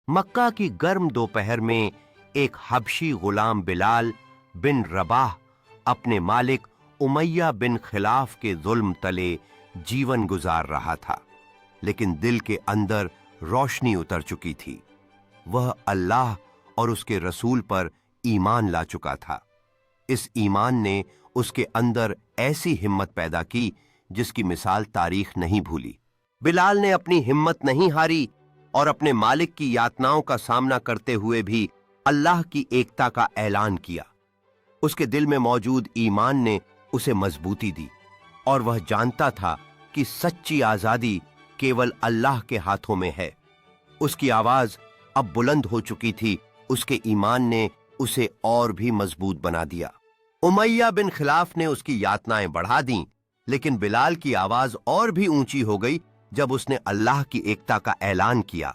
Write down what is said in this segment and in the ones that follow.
मक्का की गर्म दोपहर में एक हबशी गुलाम बिलाल बिन रबाह अपने मालिक उमैया बिन खिलाफ के जुल्म तले जीवन गुजार रहा था, लेकिन दिल के अंदर रोशनी उतर चुकी थी। वह अल्लाह और उसके रसूल पर ईमान ला चुका था। इस ईमान ने उसके अंदर ऐसी हिम्मत पैदा की जिसकी मिसाल तारीख नहीं भूली। बिलाल ने अपनी हिम्मत नहीं हारी और अपने मालिक की यातनाओं का सामना करते हुए भी अल्लाह की एकता का ऐलान किया। उसके दिल में मौजूद ईमान ने उसे मजबूती दी और वह जानता था कि सच्ची आजादी केवल अल्लाह के हाथों में है। उसकी आवाज अब बुलंद हो चुकी थी। उसके ईमान ने उसे और भी मजबूत बना दिया। उमैया बिन खिलाफ ने उसकी यातनाएं बढ़ा दी, लेकिन बिलाल की आवाज और भी ऊंची हो गई जब उसने अल्लाह की एकता का ऐलान किया।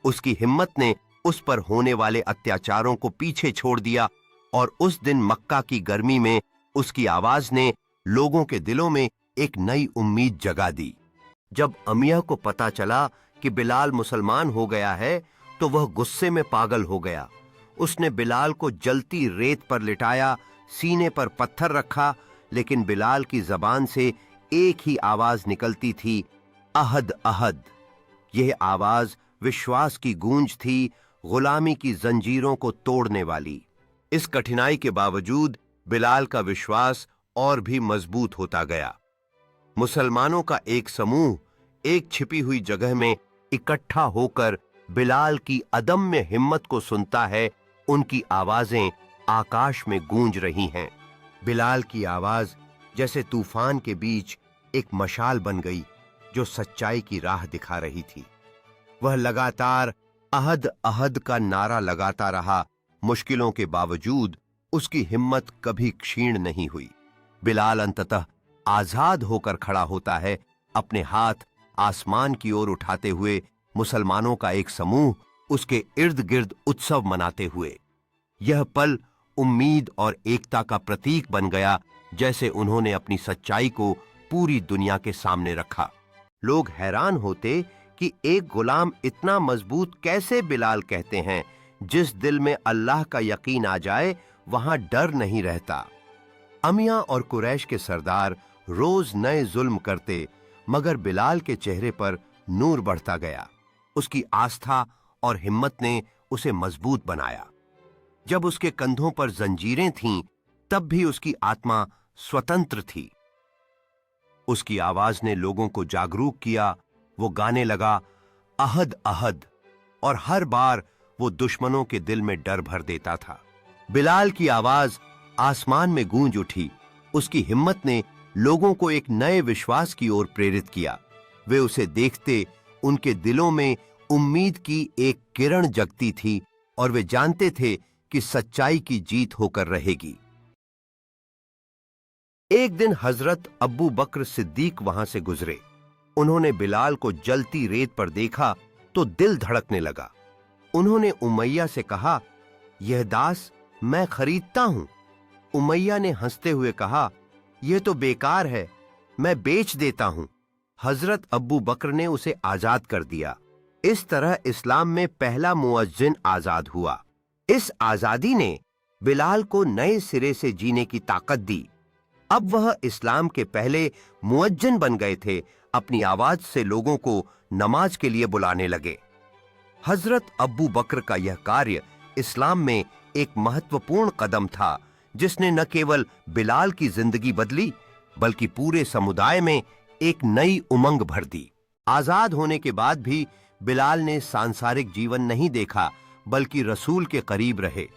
उसकी हिम्मत ने उस पर होने वाले अत्याचारों को पीछे छोड़ दिया और उस दिन मक्का की गर्मी में उसकी आवाज ने लोगों के दिलों में एक नई उम्मीद जगा दी। जब अमिया को पता चला कि बिलाल मुसलमान हो गया है तो वह गुस्से में पागल हो गया। उसने बिलाल को जलती रेत पर लिटाया, सीने पर पत्थर रखा, लेकिन बिलाल की जबान से एक ही आवाज निकलती थी, अहद अहद। यह आवाज विश्वास की गूंज थी, गुलामी की जंजीरों को तोड़ने वाली। इस कठिनाई के बावजूद बिलाल का विश्वास और भी मजबूत होता गया। मुसलमानों का एक समूह एक छिपी हुई जगह में इकट्ठा होकर बिलाल की अदम्य हिम्मत को सुनता है। उनकी आवाजें आकाश में गूंज रही हैं। बिलाल की आवाज जैसे तूफान के बीच एक मशाल बन गई जो सच्चाई की राह दिखा रही थी। वह लगातार अहद अहद का नारा लगाता रहा। मुश्किलों के बावजूद उसकी हिम्मत कभी क्षीण नहीं हुई। बिलाल अंततः आजाद होकर खड़ा होता है, अपने हाथ आसमान की ओर उठाते हुए। मुसलमानों का एक समूह उसके इर्द गिर्द उत्सव मनाते हुए। यह पल उम्मीद और एकता का प्रतीक बन गया, जैसे उन्होंने अपनी सच्चाई को पूरी दुनिया के सामने रखा। लोग हैरान होते कि एक गुलाम इतना मजबूत कैसे बिलाल कहते हैं। जिस दिल में अल्लाह का यकीन आ जाए वहां डर नहीं रहता। अमिया और कुरैश के सरदार रोज नए जुल्म करते, मगर बिलाल के चेहरे पर नूर बढ़ता गया। उसकी आस्था और हिम्मत ने उसे मजबूत बनाया। जब उसके कंधों पर जंजीरें थीं, तब भी उसकी आत्मा स्वतंत्र थी। उसकी आवाज ने लोगों को जागरूक किया। वो गाने लगा, अहद अहद, और हर बार वो दुश्मनों के दिल में डर भर देता था। बिलाल की आवाज आसमान में गूंज उठी। उसकी हिम्मत ने लोगों को एक नए विश्वास की ओर प्रेरित किया। वे उसे देखते उनके दिलों में उम्मीद की एक किरण जगती थी और वे जानते थे कि सच्चाई की जीत होकर रहेगी। एक दिन हजरत अब्बू बकर सिद्दीक वहां से गुजरे। उन्होंने बिलाल को जलती रेत पर देखा तो दिल धड़कने लगा। उन्होंने उमैया से कहा, यह दास मैं खरीदता हूं। उमैया ने हंसते हुए कहा, यह तो बेकार है, मैं बेच देता हूं। हजरत अब्बू बकर ने उसे आजाद कर दिया। इस तरह इस्लाम में पहला मुअज्जिन आजाद हुआ। इस आजादी ने बिलाल को नए सिरे से जीने की ताकत दी। अब वह इस्लाम के पहले मुअज्जिन बन गए थे। अपनी आवाज से लोगों को नमाज के लिए बुलाने लगे। हजरत अब्बू बकर का यह कार्य इस्लाम में एक महत्वपूर्ण कदम था, जिसने न केवल बिलाल की जिंदगी बदली, बल्कि पूरे समुदाय में एक नई उमंग भर दी। आजाद होने के बाद भी बिलाल ने सांसारिक जीवन नहीं देखा, बल्कि रसूल के करीब रहे।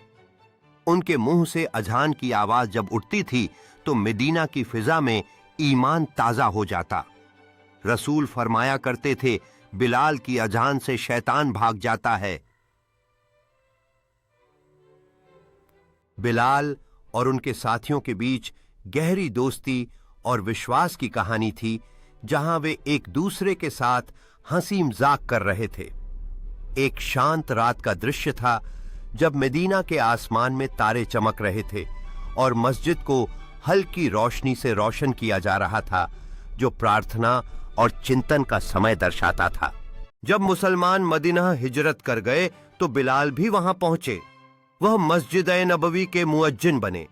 उनके मुंह से अजान की आवाज जब उठती थी तो मदीना की फिजा में ईमान ताजा हो जाता। रसूल फरमाया करते थे, बिलाल की अजान से शैतान भाग जाता है। बिलाल और उनके साथियों के बीच गहरी दोस्ती और विश्वास की कहानी थी, जहां वे एक दूसरे के साथ हंसी मजाक कर रहे थे। एक शांत रात का दृश्य था जब मदीना के आसमान में तारे चमक रहे थे और मस्जिद को हल्की रोशनी से रोशन किया जा रहा था, जो प्रार्थना और चिंतन का समय दर्शाता था। जब मुसलमान मदीना हिजरत कर गए तो बिलाल भी वहां पहुंचे। वह मस्जिद नबवी के मुअज्जिन बने।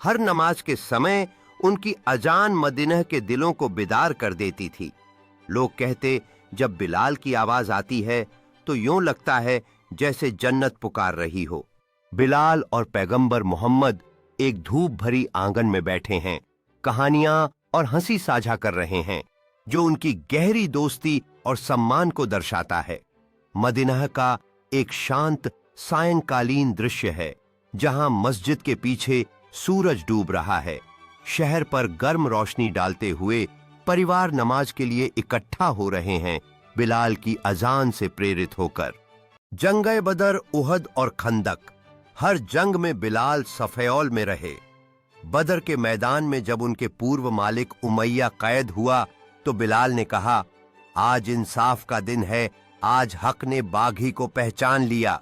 हर नमाज के समय उनकी अजान मदीना के दिलों को बेदार कर देती थी। लोग कहते, जब बिलाल की आवाज आती है तो यूं लगता है जैसे जन्नत पुकार रही हो। बिलाल और पैगंबर मोहम्मद एक धूप भरी आंगन में बैठे हैं, कहानियां और हंसी साझा कर रहे हैं, जो उनकी गहरी दोस्ती और सम्मान को दर्शाता है। मदीना का एक शांत सायंकालीन दृश्य है, जहां मस्जिद के पीछे सूरज डूब रहा है। शहर पर गर्म रोशनी डालते हुए परिवार नमाज के लिए इकट्ठा हो रहे हैं, बिलाल की अजान से प्रेरित होकर। जंगे बदर, उहद और खंदक, हर जंग में बिलाल सफेौल में रहे। बदर के मैदान में जब उनके पूर्व मालिक उमैया कैद हुआ तो बिलाल ने कहा, आज इंसाफ का दिन है, आज हक ने बागी को पहचान लिया।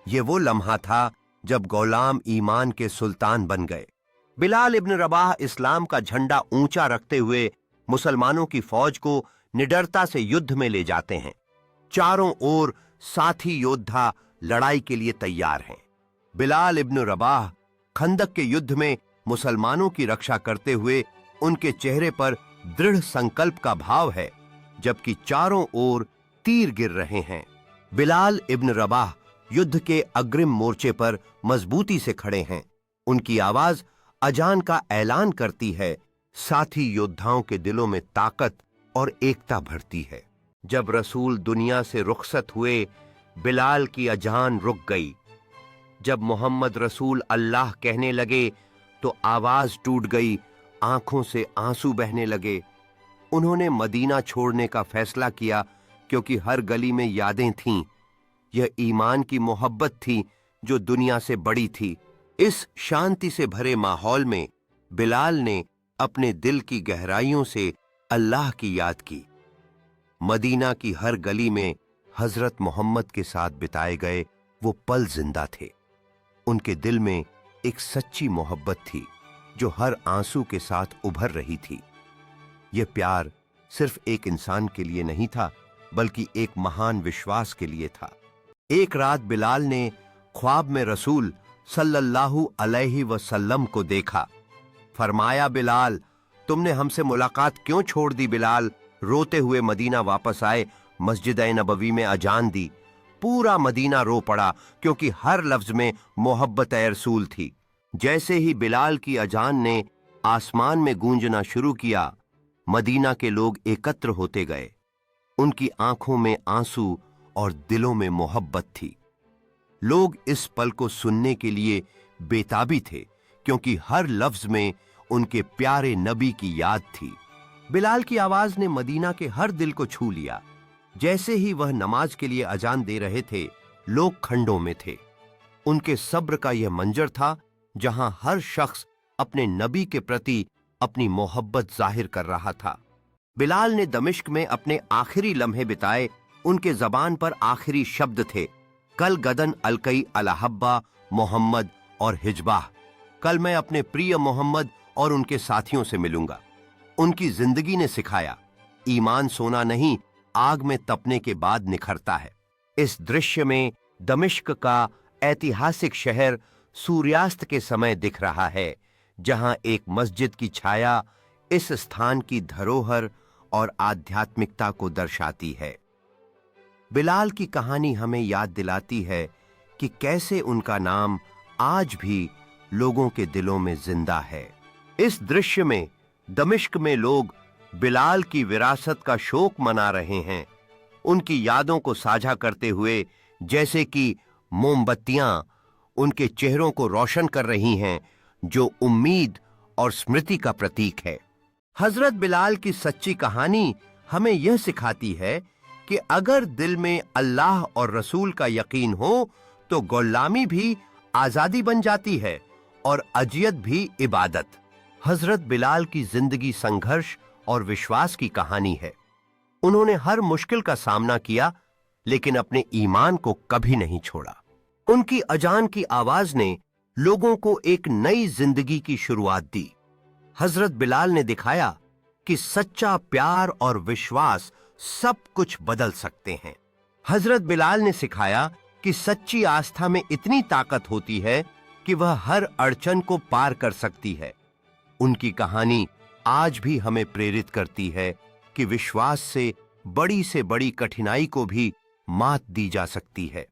ये वो लम्हा था जब गुलाम ईमान के सुल्तान बन गए। बिलाल इब्न रबाह इस्लाम का झंडा ऊंचा रखते हुए मुसलमानों की फौज को निडरता से युद्ध में ले जाते हैं। चारों ओर साथी योद्धा लड़ाई के लिए तैयार हैं। बिलाल इब्न रबाह खंदक के युद्ध में मुसलमानों की रक्षा करते हुए उनके चेहरे पर दृढ़ संकल्प का भाव है, जबकि चारों ओर तीर गिर रहे हैं। बिलाल इब्न रबाह युद्ध के अग्रिम मोर्चे पर मजबूती से खड़े हैं। उनकी आवाज अजान का ऐलान करती है, साथी योद्धाओं के दिलों में ताकत और एकता भरती है। जब रसूल दुनिया से रुखसत हुए, बिलाल की अजान रुक गई। जब मोहम्मद रसूल अल्लाह कहने लगे तो आवाज टूट गई, आंखों से आंसू बहने लगे। उन्होंने मदीना छोड़ने का फैसला किया, क्योंकि हर गली में यादें थीं। यह ईमान की मोहब्बत थी जो दुनिया से बड़ी थी। इस शांति से भरे माहौल में बिलाल ने अपने दिल की गहराइयों से अल्लाह की याद की। मदीना की हर गली में हजरत मोहम्मद के साथ बिताए गए वो पल जिंदा थे। उनके दिल में एक सच्ची मोहब्बत थी जो हर आंसू के साथ उभर रही थी। यह प्यार सिर्फ एक इंसान के लिए नहीं था, बल्कि एक महान विश्वास के लिए था। एक रात बिलाल ने ख्वाब में रसूल सल्लल्लाहु अलैहि वसल्लम को देखा। फरमाया, बिलाल, तुमने हमसे मुलाकात क्यों छोड़ दी? बिलाल रोते हुए मदीना वापस आए, मस्जिद नबवी में अजान दी। पूरा मदीना रो पड़ा, क्योंकि हर लफ्ज में मोहब्बत रसूल थी। जैसे ही बिलाल की अजान ने आसमान में गूंजना शुरू किया, मदीना के लोग एकत्र होते गए। उनकी आंखों में आंसू और दिलों में मोहब्बत थी। लोग इस पल को सुनने के लिए बेताबी थे, क्योंकि हर लफ्ज में उनके प्यारे नबी की याद थी। बिलाल की आवाज ने मदीना के हर दिल को छू लिया। जैसे ही वह नमाज के लिए अजान दे रहे थे, लोग खंडों में थे। उनके सब्र का यह मंजर था, जहां हर शख्स अपने नबी के प्रति अपनी मोहब्बत जाहिर कर रहा था। बिलाल ने दमिश्क में अपने आखिरी लम्हे बिताए। उनके जबान पर आखिरी शब्द थे, कल गदन अलकई अलहब्बा मोहम्मद और हिजबाह। कल मैं अपने प्रिय मोहम्मद और उनके साथियों से मिलूंगा। उनकी जिंदगी ने सिखाया, ईमान सोना नहीं, आग में तपने के बाद निखरता है। इस दृश्य में दमिश्क का ऐतिहासिक शहर सूर्यास्त के समय दिख रहा है, जहां एक मस्जिद की छाया इस स्थान की धरोहर और आध्यात्मिकता को दर्शाती है। बिलाल की कहानी हमें याद दिलाती है कि कैसे उनका नाम आज भी लोगों के दिलों में जिंदा है। इस दृश्य में दमिश्क में लोग बिलाल की विरासत का शोक मना रहे हैं, उनकी यादों को साझा करते हुए, जैसे कि मोमबत्तियां उनके चेहरों को रोशन कर रही हैं, जो उम्मीद और स्मृति का प्रतीक है। हजरत बिलाल की सच्ची कहानी हमें यह सिखाती है कि अगर दिल में अल्लाह और रसूल का यकीन हो तो गुलामी भी आजादी बन जाती है और अजियत भी इबादत। हजरत बिलाल की जिंदगी संघर्ष और विश्वास की कहानी है। उन्होंने हर मुश्किल का सामना किया, लेकिन अपने ईमान को कभी नहीं छोड़ा। उनकी अजान की आवाज ने लोगों को एक नई जिंदगी की शुरुआत दी। हजरत बिलाल ने दिखाया कि सच्चा प्यार और विश्वास सब कुछ बदल सकते हैं। हजरत बिलाल ने सिखाया कि सच्ची आस्था में इतनी ताकत होती है कि वह हर अड़चन को पार कर सकती है। उनकी कहानी आज भी हमें प्रेरित करती है कि विश्वास से बड़ी कठिनाई को भी मात दी जा सकती है।